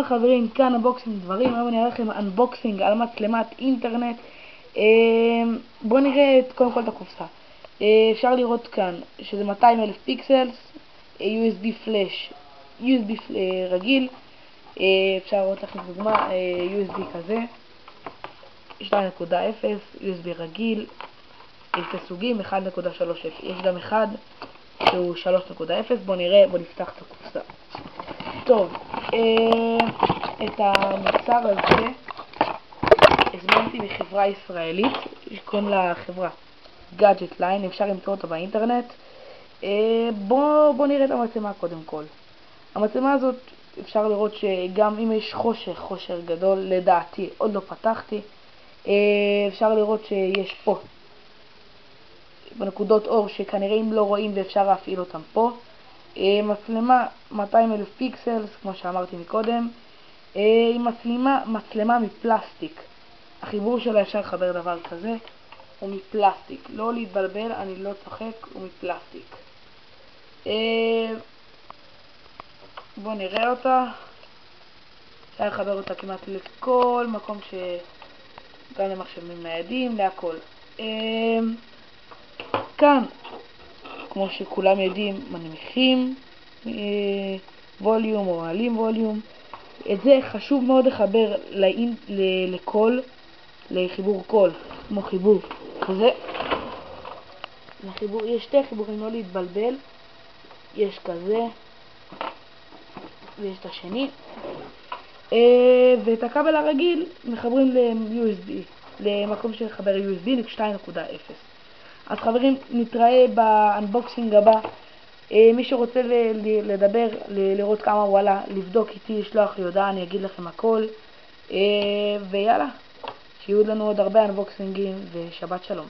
חברים, כאן אנבוקסינג דברים. היום אני אראה לכם אנבוקסינג על מצלמת אינטרנט. בואו נראה קודם כל את הקופסה. אפשר לראות כאן שזה 200,000 פיקסלס, USB פלאש, USB רגיל. אפשר לראות לכם דוגמה, USB כזה 2.0, USB רגיל. יש סוגים 1.3, יש גם אחד שהוא 3.0. בואו נפתח את הקופסה. טוב, את המוצר הזה הזמנתי מחברה ישראלית שקוראים לה חברה גאדג'ט ליין, אפשר למצוא אותה באינטרנט. בואו נראה את המצלמה קודם כל. המצלמה הזאת אפשר לראות שגם אם יש חושר גדול, לדעתי עוד לא פתחתי, אפשר לראות שיש פה בנקודות אור שכנראה אם לא רואים ואפשר להפעיל אותם פה. מצלמה 200,000 פיקסלס כמו שאמרתי מקודם, היא מצלמה מפלסטיק. החיבור שלה אפשר לחבר דבר כזה, הוא מפלסטיק, לא להתבלבל, אני לא צוחק, הוא מפלסטיק. בואו נראה אותה. אפשר לחבר אותה כמעט לכל מקום, גם למחשבים ניידים, להכל. כאן כמו שכולם יודעים, מנמיכים ווליום או מעלים ווליום. את זה חשוב מאוד לחבר לקול, לחיבור קול, כמו חיבור כזה. יש שתי חיבורים, לא להתבלבל, יש כזה ויש את השני. ואת הכבל הרגיל מחברים ל-USB, למקום שחבר USB ל-2.0. אז חברים, נתראה באנבוקסינג הבא. מי שרוצה לדבר, לראות כמה הוא עלה, לבדוק איתי, לשלוח לי הודעה, אני אגיד לכם הכל. ויאללה, שיהיו לנו עוד הרבה אנבוקסינגים, ושבת שלום.